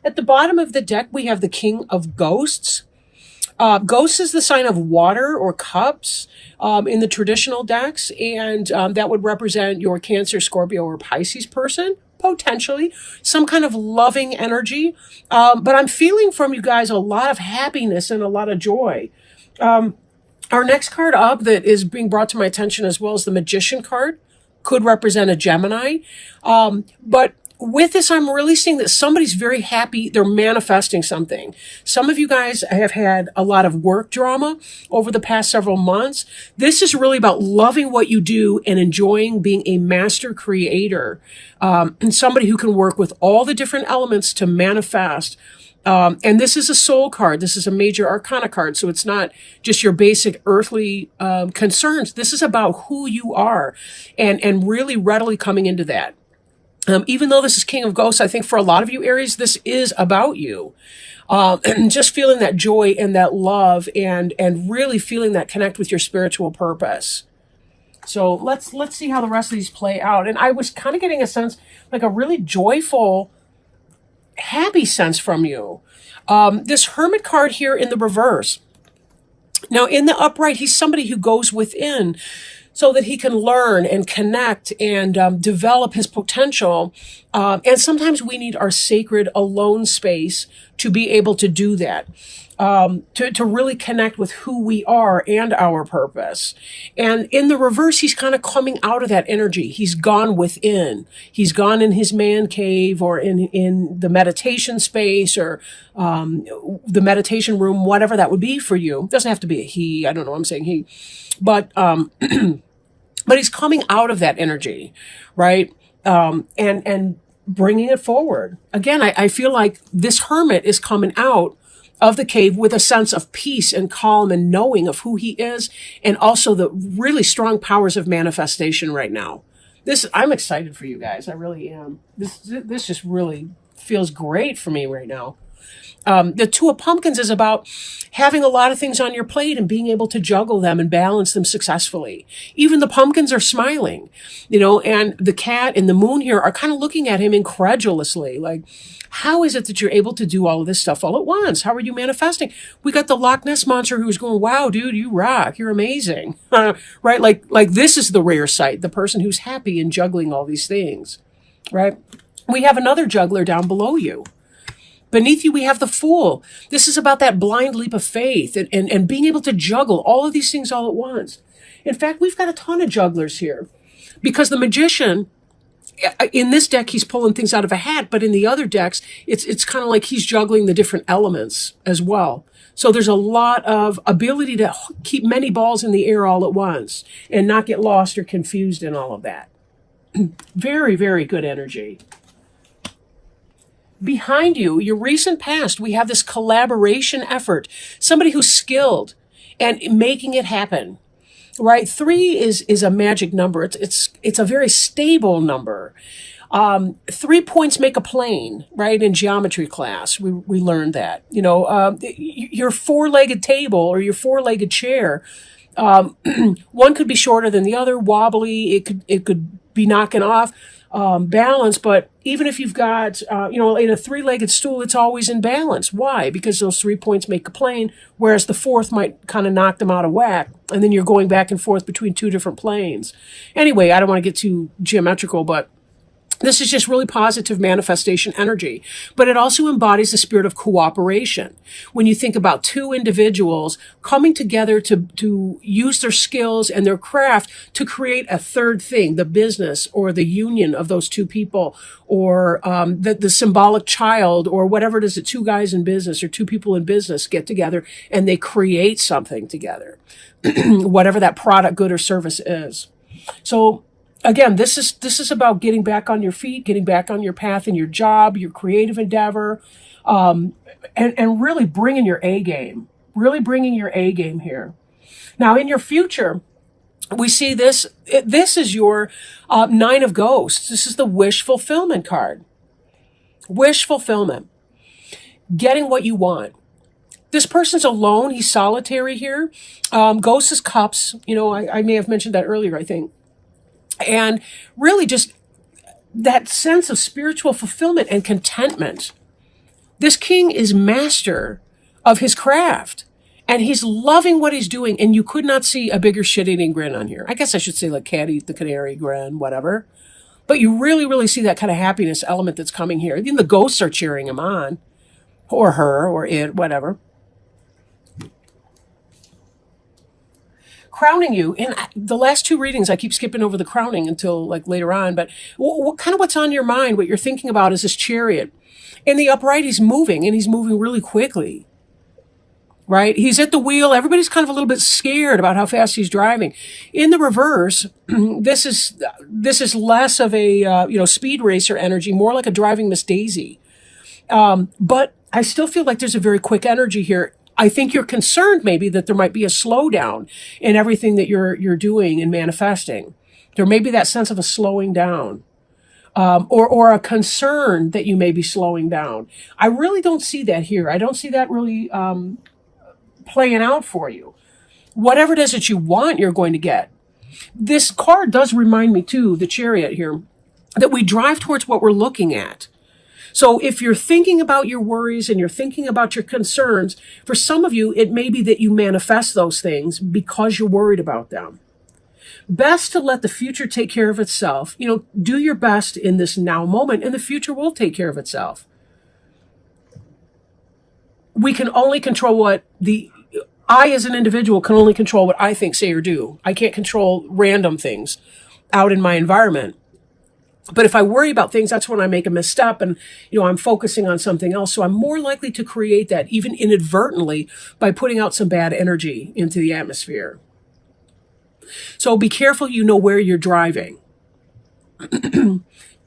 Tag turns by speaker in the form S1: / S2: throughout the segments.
S1: At the bottom of the deck, we have the King of Ghosts. Ghosts is the sign of water or cups in the traditional decks, and that would represent your Cancer, Scorpio, or Pisces person, potentially. Some kind of loving energy. But I'm feeling from you guys a lot of happiness and a lot of joy. Our next card up that is being brought to my attention as well as the Magician card could represent a Gemini. But with this, I'm really seeing that somebody's very happy. They're manifesting something. Some of you guys have had a lot of work drama over the past several months. This is really about loving what you do and enjoying being a master creator, and somebody who can work with all the different elements to manifest. And this is a soul card. This is a major arcana card. So it's not just your basic earthly concerns. This is about who you are and really readily coming into that. Even though this is King of Ghosts, I think for a lot of you, Aries, this is about you. And just feeling that joy and that love and really feeling that connect with your spiritual purpose. So let's see how the rest of these play out. And I was kind of getting a sense, like a really joyful, happy sense from you. This Hermit card here in the reverse. Now in the upright, he's somebody who goes within so that he can learn and connect and develop his potential. And sometimes we need our sacred alone space to be able to do that, to really connect with who we are and our purpose. And in the reverse, he's kind of coming out of that energy. He's gone within. He's gone in his man cave or in the meditation space or the meditation room, whatever that would be for you. It doesn't have to be a he. I don't know. I'm saying he. But but he's coming out of that energy, right? And bringing it forward. Again, I feel like this hermit is coming out of the cave with a sense of peace and calm and knowing of who he is, and also the really strong powers of manifestation right now. I'm excited for you guys. I really am. This just really feels great for me right now. The Two of Pumpkins is about having a lot of things on your plate and being able to juggle them and balance them successfully. Even the pumpkins are smiling, and the cat and the moon here are kind of looking at him incredulously. Like, how is it that you're able to do all of this stuff all at once? How are you manifesting? We got the Loch Ness monster who's going, wow, dude, you rock. You're amazing. Right? Like this is the rare sight, the person who's happy and juggling all these things, right? We have another juggler down below you. Beneath you, we have the Fool. This is about that blind leap of faith and being able to juggle all of these things all at once. In fact, we've got a ton of jugglers here because the Magician, in this deck, he's pulling things out of a hat, but in the other decks, it's kind of like he's juggling the different elements as well. So there's a lot of ability to keep many balls in the air all at once and not get lost or confused in all of that. Very, very good energy. Behind you, your recent past, we have this collaboration effort, somebody who's skilled and making it happen, right? 3 is a magic number. It's a very stable number. 3 points make a plane, right? In geometry class, we learned that. Your 4-legged table or your 4-legged chair, one could be shorter than the other, wobbly. It could be knocking off. Balance, but even if you've got, in a 3-legged stool, it's always in balance. Why? Because those 3 points make a plane, whereas the 4th might kind of knock them out of whack, and then you're going back and forth between 2 different planes. Anyway, I don't want to get too geometrical, but this is just really positive manifestation energy, but it also embodies the spirit of cooperation. When you think about 2 individuals coming together to use their skills and their craft to create a third thing, the business or the union of those 2 people, or the symbolic child, or whatever it is that 2 guys in business or 2 people in business get together and they create something together, whatever that product, good, or service is. So again, this is about getting back on your feet, getting back on your path in your job, your creative endeavor, and really bringing your A game. Really bringing your A game here. Now, in your future, we see this. This is your 9 of Ghosts. This is the wish fulfillment card. Wish fulfillment. Getting what you want. This person's alone. He's solitary here. Ghosts is cups. I may have mentioned that earlier, I think. And really just that sense of spiritual fulfillment and contentment. This king is master of his craft. And he's loving what he's doing. And you could not see a bigger shit-eating grin on here. I guess I should say like cat eat the canary grin, whatever. But you really, really see that kind of happiness element that's coming here. Even the ghosts are cheering him on. Or her, or it, whatever. Crowning you. In the last two readings, I keep skipping over the crowning until like later on. But kind of what's on your mind, what you're thinking about is this chariot. In the upright, he's moving, and he's moving really quickly. Right? He's at the wheel. Everybody's kind of a little bit scared about how fast he's driving. In the reverse, this is less of a speed racer energy, more like a driving Miss Daisy. But I still feel like there's a very quick energy here. I think you're concerned maybe that there might be a slowdown in everything that you're doing and manifesting. There may be that sense of a slowing down. Or a concern that you may be slowing down. I really don't see that here. I don't see that really playing out for you. Whatever it is that you want, you're going to get. This card does remind me too, the chariot here, that we drive towards what we're looking at. So if you're thinking about your worries and you're thinking about your concerns, for some of you, it may be that you manifest those things because you're worried about them. Best to let the future take care of itself. Do your best in this now moment, and the future will take care of itself. We can only control I as an individual can only control what I think, say, or do. I can't control random things out in my environment. But if I worry about things, that's when I make a misstep and, I'm focusing on something else. So I'm more likely to create that, even inadvertently, by putting out some bad energy into the atmosphere. So be careful, where you're driving.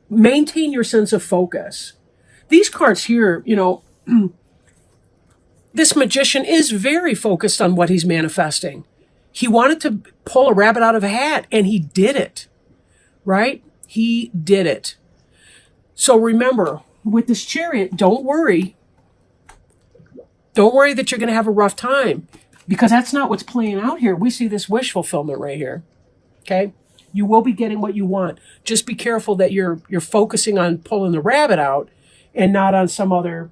S1: Maintain your sense of focus. These cards here, this magician is very focused on what he's manifesting. He wanted to pull a rabbit out of a hat, and he did it, right? He did it. So remember, with this chariot, don't worry. Don't worry that you're going to have a rough time, because that's not what's playing out here. We see this wish fulfillment right here, okay? You will be getting what you want. Just be careful that you're focusing on pulling the rabbit out and not on some other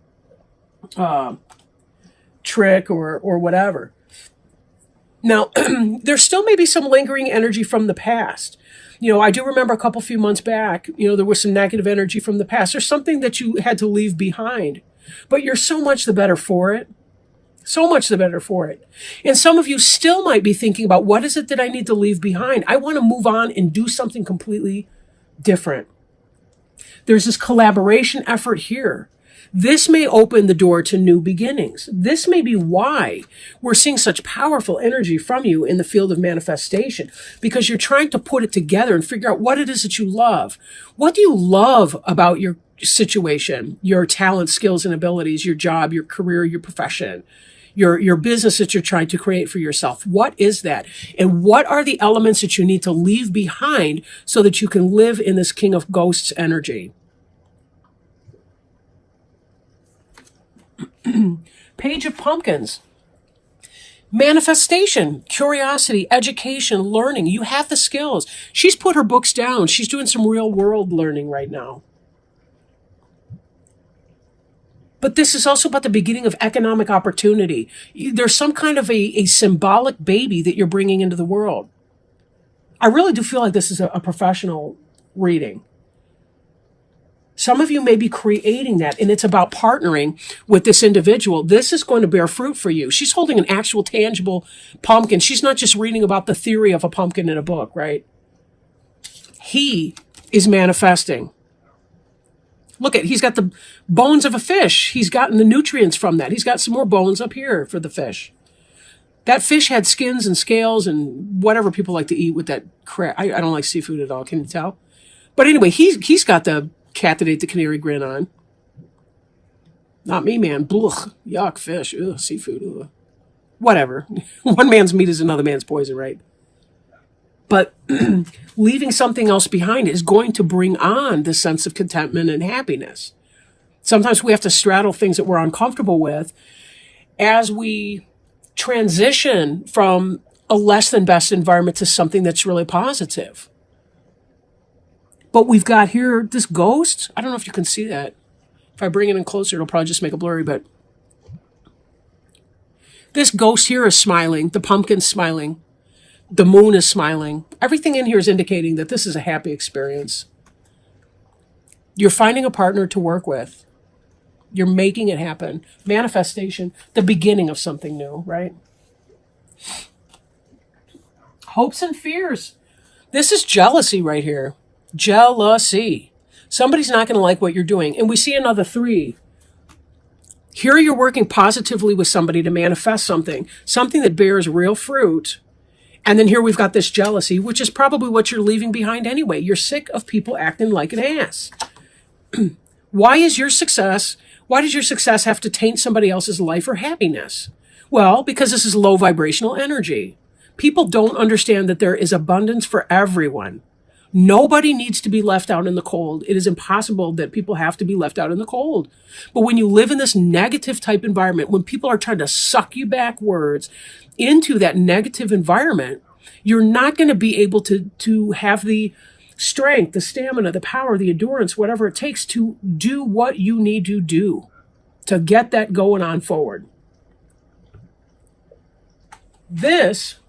S1: trick or whatever. Now, there still may be some lingering energy from the past. I do remember a few months back, there was some negative energy from the past. There's something that you had to leave behind, but you're so much the better for it. So much the better for it. And some of you still might be thinking about, what is it that I need to leave behind? I want to move on and do something completely different. There's this collaboration effort here. This may open the door to new beginnings. This may be why we're seeing such powerful energy from you in the field of manifestation, because you're trying to put it together and figure out what it is that you love. What do you love about your situation, your talents, skills, and abilities, your job, your career, your profession, your business that you're trying to create for yourself? What is that? And what are the elements that you need to leave behind so that you can live in this King of Ghosts energy? Page of Pumpkins. Manifestation, curiosity, education, learning. You have the skills. She's put her books down. She's doing some real world learning right now. But this is also about the beginning of economic opportunity. There's some kind of a symbolic baby that you're bringing into the world. I really do feel like this is a professional reading. Some of you may be creating that, and it's about partnering with this individual. This is going to bear fruit for you. She's holding an actual tangible pumpkin. She's not just reading about the theory of a pumpkin in a book, right? He is manifesting. Look he's got the bones of a fish. He's gotten the nutrients from that. He's got some more bones up here for the fish. That fish had skins and scales and whatever people like to eat with that crap. I don't like seafood at all. Can you tell? But anyway, he's got the cat that ate the canary grin on. Not me, man. Blech, yuck, fish, ugh, seafood, ugh. Whatever. One man's meat is another man's poison, right? But leaving something else behind is going to bring on the sense of contentment and happiness. Sometimes we have to straddle things that we're uncomfortable with as we transition from a less than best environment to something that's really positive. But we've got here this ghost. I don't know if you can see that. If I bring it in closer, it'll probably just make it blurry, but this ghost here is smiling. The pumpkin's smiling. The moon is smiling. Everything in here is indicating that this is a happy experience. You're finding a partner to work with. You're making it happen. Manifestation, the beginning of something new, right? Hopes and fears. This is jealousy right here. Jealousy. Somebody's not going to like what you're doing. And we see another 3. Here you're working positively with somebody to manifest something that bears real fruit. And then here we've got this jealousy, which is probably what you're leaving behind anyway. You're sick of people acting like an ass. Why does your success have to taint somebody else's life or happiness? Well, because this is low vibrational energy. People don't understand that there is abundance for everyone. Nobody needs to be left out in the cold. It is impossible that people have to be left out in the cold. But when you live in this negative type environment, when people are trying to suck you backwards into that negative environment, you're not going to be able to have the strength, the stamina, the power, the endurance, whatever it takes to do what you need to do to get that going on forward. This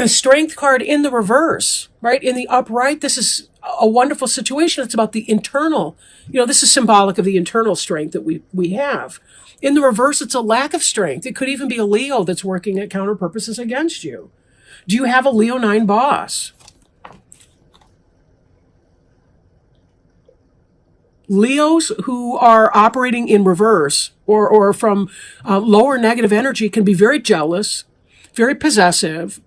S1: strength card in the reverse, right? In the upright, this is a wonderful situation. It's about the internal. This is symbolic of the internal strength that we have. In the reverse, it's a lack of strength. It could even be a Leo that's working at counter purposes against you. Do you have a Leo 9 boss? Leos who are operating in reverse or from lower negative energy can be very jealous, very possessive.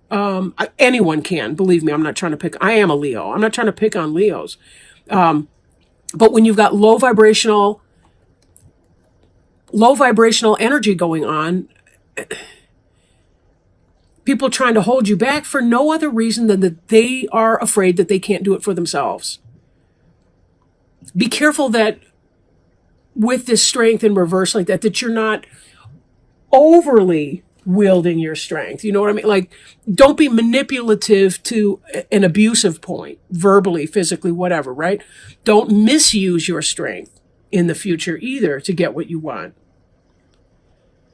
S1: Anyone can, believe me. I'm not trying to pick. I am a Leo. I'm not trying to pick on Leos. But when you've got low vibrational energy going on, people trying to hold you back for no other reason than that they are afraid that they can't do it for themselves. Be careful that with this strength in reverse like that you're not overly wielding your strength. You know what I mean? Like, don't be manipulative to an abusive point, verbally, physically, whatever, right? Don't misuse your strength in the future either to get what you want.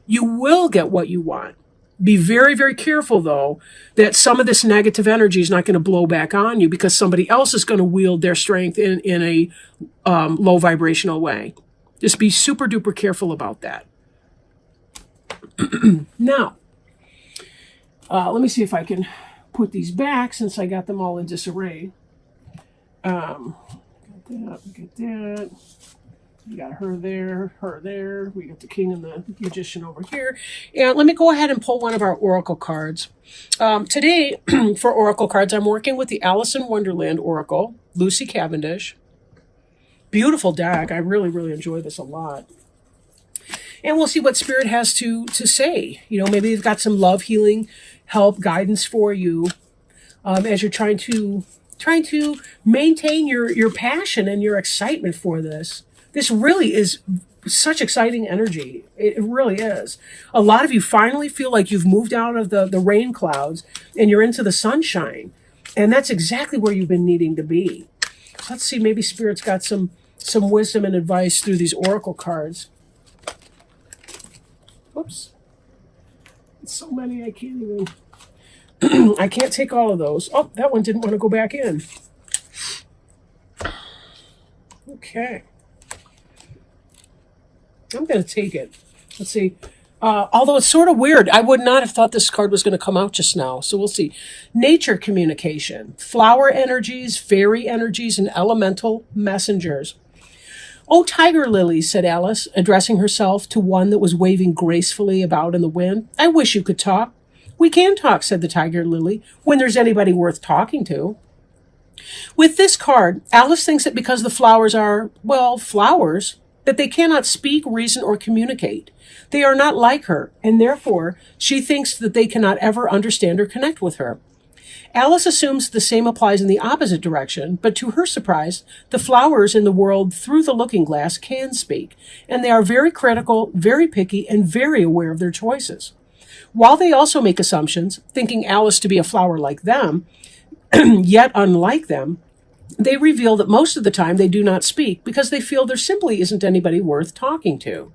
S1: You will get what you want. Be very, very careful, though, that some of this negative energy is not going to blow back on you because somebody else is going to wield their strength in a low vibrational way. Just be super duper careful about that. Now, let me see if I can put these back since I got them all in disarray. Get that. We got her there. We got the king and the magician over here. And let me go ahead and pull one of our oracle cards. Today, for oracle cards, I'm working with the Alice in Wonderland Oracle, Lucy Cavendish. Beautiful deck. I really, really enjoy this a lot. And we'll see what Spirit has to say. Maybe they've got some love, healing, help, guidance for you as you're trying to maintain your passion and your excitement for this. This really is such exciting energy. It really is. A lot of you finally feel like you've moved out of the rain clouds and you're into the sunshine. And that's exactly where you've been needing to be. So let's see, maybe Spirit's got some wisdom and advice through these oracle cards. Whoops. It's so many I can't even... I can't take all of those. Oh, that one didn't want to go back in. Okay. I'm going to take it. Let's see. Although it's sort of weird. I would not have thought this card was going to come out just now. So we'll see. Nature communication. Flower energies, fairy energies, and elemental messengers. "Oh, tiger lilies," said Alice, addressing herself to one that was waving gracefully about in the wind. "I wish you could talk." "We can talk," said the tiger lily, "when there's anybody worth talking to." With this card, Alice thinks that because the flowers are, well, flowers, that they cannot speak, reason, or communicate. They are not like her, and therefore she thinks that they cannot ever understand or connect with her. Alice assumes the same applies in the opposite direction, but to her surprise, the flowers in the world through the looking glass can speak, and they are very critical, very picky, and very aware of their choices. While they also make assumptions, thinking Alice to be a flower like them, yet unlike them, They reveal that most of the time they do not speak because they feel there simply isn't anybody worth talking to.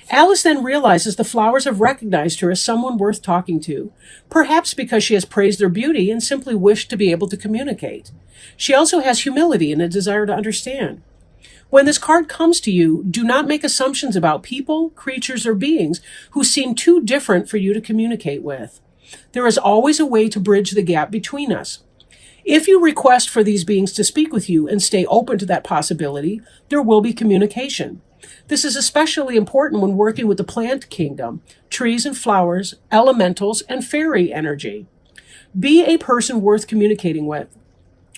S1: Alice then realizes the flowers have recognized her as someone worth talking to, perhaps because she has praised their beauty and simply wished to be able to communicate. She also has humility and a desire to understand. When this card comes to you, do not make assumptions about people, creatures, or beings who seem too different for you to communicate with. There is always a way to bridge the gap between us. If you request for these beings to speak with you and stay open to that possibility, there will be communication. This is especially important when working with the plant kingdom, trees and flowers, elementals, and fairy energy. Be a person worth communicating with.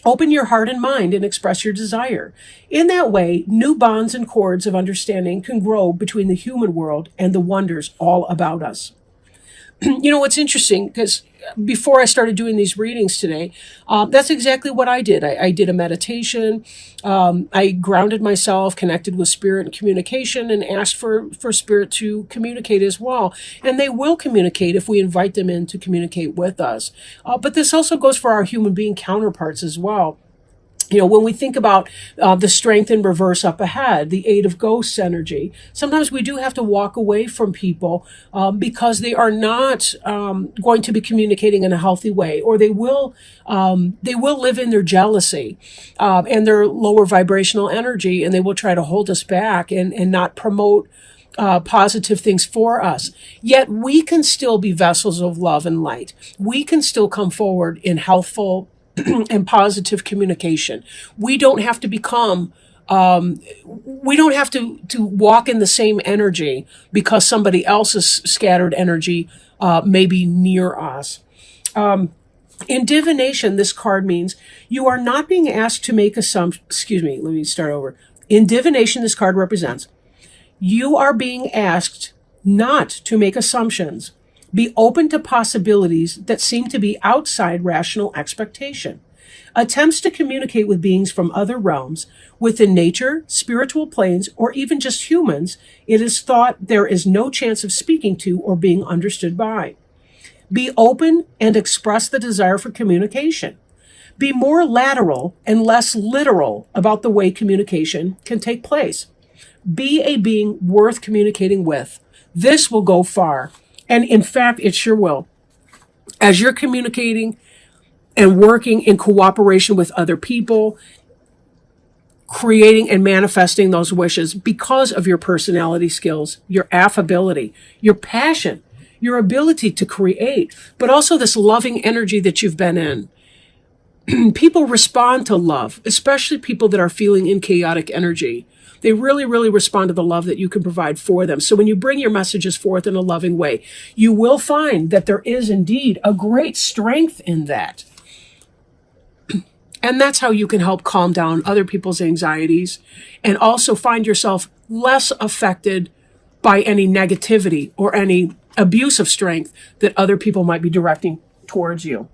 S1: Open your heart and mind and express your desire. In that way, new bonds and cords of understanding can grow between the human world and the wonders all about us. You know, what's interesting, because before I started doing these readings today, that's exactly what I did. I did a meditation. I grounded myself, connected with spirit and communication, and asked for spirit to communicate as well. And they will communicate if we invite them in to communicate with us. But this also goes for our human being counterparts as well. You know, when we think about the strength in reverse up ahead, the Eight of Ghosts energy, sometimes we do have to walk away from people because they are not going to be communicating in a healthy way, or they will live in their jealousy and their lower vibrational energy, and they will try to hold us back and not promote positive things for us. Yet we can still be vessels of love and light. We can still come forward in healthful and positive communication. We don't have to become, we don't have to walk in the same energy because somebody else's scattered energy may be near us. In divination, this card means you are not being asked to make assumptions. Excuse me, let me start over. In divination, this card represents you are being asked not to make assumptions. Be open to possibilities that seem to be outside rational expectation. Attempts to communicate with beings from other realms, within nature, spiritual planes, or even just humans, it is thought there is no chance of speaking to or being understood by. Be open and express the desire for communication. Be more lateral and less literal about the way communication can take place. Be a being worth communicating with. This will go far. And in fact, it sure will. As you're communicating and working in cooperation with other people, creating and manifesting those wishes because of your personality skills, your affability, your passion, your ability to create, but also this loving energy that you've been in. People respond to love, especially people that are feeling in chaotic energy. They really, really respond to the love that you can provide for them. So when you bring your messages forth in a loving way, you will find that there is indeed a great strength in that. And that's how you can help calm down other people's anxieties and also find yourself less affected by any negativity or any abuse of strength that other people might be directing towards you.